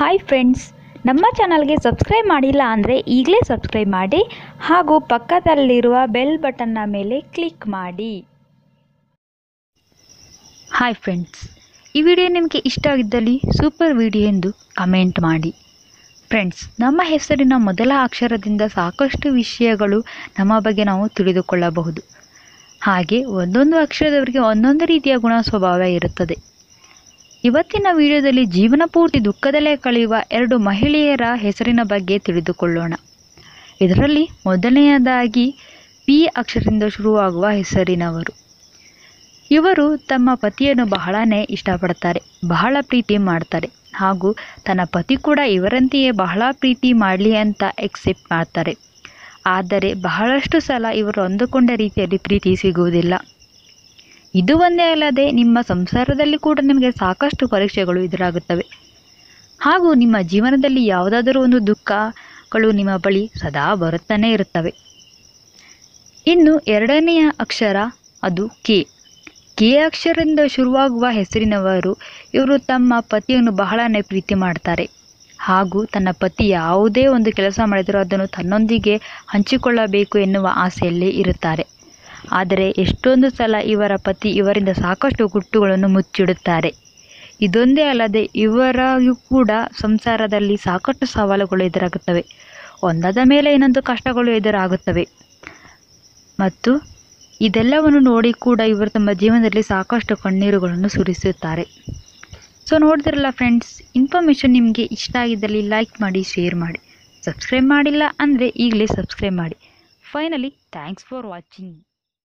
Hi friends, ನಮ್ಮ ಚಾನಲ್ಗೆ subscribe ಮಾಡಿಲ್ಲ ಅಂದರೆ ಈಗಲೇ ಸಬ್ಸ್ಕ್ರೈಬ್ ಮಾಡಿ ಹಾಗೂ ಪಕ್ಕದಲ್ಲಿರುವ ಬೆಲ್ ಬಟನ್ನ ಮೇಲೆ ಕ್ಲಿಕ್ ಮಾಡಿ. ಹಾಯ್ ಫ್ರೆಂಡ್ಸ್, ಈ ವಿಡಿಯೋ ನಿಮಗೆ ಇಷ್ಟ ಆಗಿದ್ದಲ್ಲಿ ಸೂಪರ್ ವಿಡಿಯೋ ಎಂದು ಕಮೆಂಟ್ ಮಾಡಿ. ಫ್ರೆಂಡ್ಸ್, ನಮ್ಮ ಹೆಸರಿನ ಮೊದಲ ಅಕ್ಷರದಿಂದ ಸಾಕಷ್ಟು ವಿಷಯಗಳು ನಮ್ಮ ಬಗ್ಗೆ ನಾವು ತಿಳಿದುಕೊಳ್ಳಬಹುದು. ಹಾಗೆ ಒಂದೊಂದು ಅಕ್ಷರದವರಿಗೆ ಒಂದೊಂದು ರೀತಿಯ ಗುಣ ಸ್ವಭಾವ ಇರುತ್ತದೆ. ಇವತ್ತಿನ ವಿಡಿಯೋದಲ್ಲಿ ಜೀವನ ಪೂರ್ತಿ ದುಃಖದಲ್ಲೇ ಕಳೆಯುವ 2 ಮಹಿಳೆಯರ ಹೆಸರಿನ ಬಗ್ಗೆ ತಿಳಿದುಕೊಳ್ಳೋಣ. ಇದರಲ್ಲಿ ಮೊದಲನೆಯದಾಗಿ ಪಿ ಅಕ್ಷರದಿಂದ ಶುರುವಾಗುವ ಹೆಸರಿನವರು. ಇವರು ತಮ್ಮ ಪತಿಯನ್ನು ಬಹಳನೇ ಇಷ್ಟಪಡ್ತಾರೆ, ಬಹಳ ಪ್ರೀತಿ ಮಾಡ್ತಾರೆ ಹಾಗೂ ತನ್ನ ಪತಿ ಕೂಡ ಇವರಂತೆಯೇ ಬಹಳ ಪ್ರೀತಿ ಮಾಡಲಿ ಅಂತ ಎಕ್ಸೆಪ್ಟ್ ಮಾಡ್ತಾರೆ. ಆದರೆ ಬಹಳಷ್ಟು ಸಲ ಇವರು ಅಂದುಕೊಂಡ ರೀತಿಯಲ್ಲಿ ಪ್ರೀತಿ ಸಿಗುವುದಿಲ್ಲ. ಇದು ಒಂದೇ ಅಲ್ಲದೆ ನಿಮ್ಮ ಸಂಸಾರದಲ್ಲಿ ಕೂಡ ನಿಮಗೆ ಸಾಕಷ್ಟು ಪರೀಕ್ಷೆಗಳು ಎದುರಾಗುತ್ತವೆ ಹಾಗೂ ನಿಮ್ಮ ಜೀವನದಲ್ಲಿ ಯಾವುದಾದರೂ ಒಂದು ದುಃಖಗಳು ನಿಮ್ಮ ಬಳಿ ಸದಾ ಬರುತ್ತಾನೆ ಇರುತ್ತವೆ. ಇನ್ನು ಎರಡನೆಯ ಅಕ್ಷರ ಅದು ಕೆ ಅಕ್ಷರದಿಂದ ಶುರುವಾಗುವ ಹೆಸರಿನವರು. ಇವರು ತಮ್ಮ ಪತಿಯನ್ನು ಬಹಳನೇ ಪ್ರೀತಿ ಮಾಡ್ತಾರೆ ಹಾಗೂ ತನ್ನ ಪತಿ ಯಾವುದೇ ಒಂದು ಕೆಲಸ ಮಾಡಿದರೂ ಅದನ್ನು ತನ್ನೊಂದಿಗೆ ಹಂಚಿಕೊಳ್ಳಬೇಕು ಎನ್ನುವ ಆಸೆಯಲ್ಲೇ ಇರುತ್ತಾರೆ. ಆದರೆ ಎಷ್ಟೊಂದು ಸಲ ಇವರ ಪತಿ ಇವರಿಂದ ಸಾಕಷ್ಟು ಗುಟ್ಟುಗಳನ್ನು ಮುಚ್ಚಿಡುತ್ತಾರೆ. ಇದೊಂದೇ ಅಲ್ಲದೆ ಇವರಿಗೂ ಕೂಡ ಸಂಸಾರದಲ್ಲಿ ಸಾಕಷ್ಟು ಸವಾಲುಗಳು ಎದುರಾಗುತ್ತವೆ. ಒಂದಾದ ಮೇಲೆ ಇನ್ನೊಂದು ಕಷ್ಟಗಳು ಎದುರಾಗುತ್ತವೆ ಮತ್ತು ಇದೆಲ್ಲವನ್ನು ನೋಡಿ ಕೂಡ ಇವರು ತಮ್ಮ ಜೀವನದಲ್ಲಿ ಸಾಕಷ್ಟು ಕಣ್ಣೀರುಗಳನ್ನು ಸುರಿಸುತ್ತಾರೆ. ಸೊ ನೋಡಿದ್ರಲ್ಲ ಫ್ರೆಂಡ್ಸ್, ಇನ್ಫಾರ್ಮೇಷನ್ ನಿಮಗೆ ಇಷ್ಟ ಆಗಿದ್ದಲ್ಲಿ ಲೈಕ್ ಮಾಡಿ, ಶೇರ್ ಮಾಡಿ. ಸಬ್ಸ್ಕ್ರೈಬ್ ಮಾಡಿಲ್ಲ ಅಂದರೆ ಈಗಲೇ ಸಬ್ಸ್ಕ್ರೈಬ್ ಮಾಡಿ. Finally thanks for watching.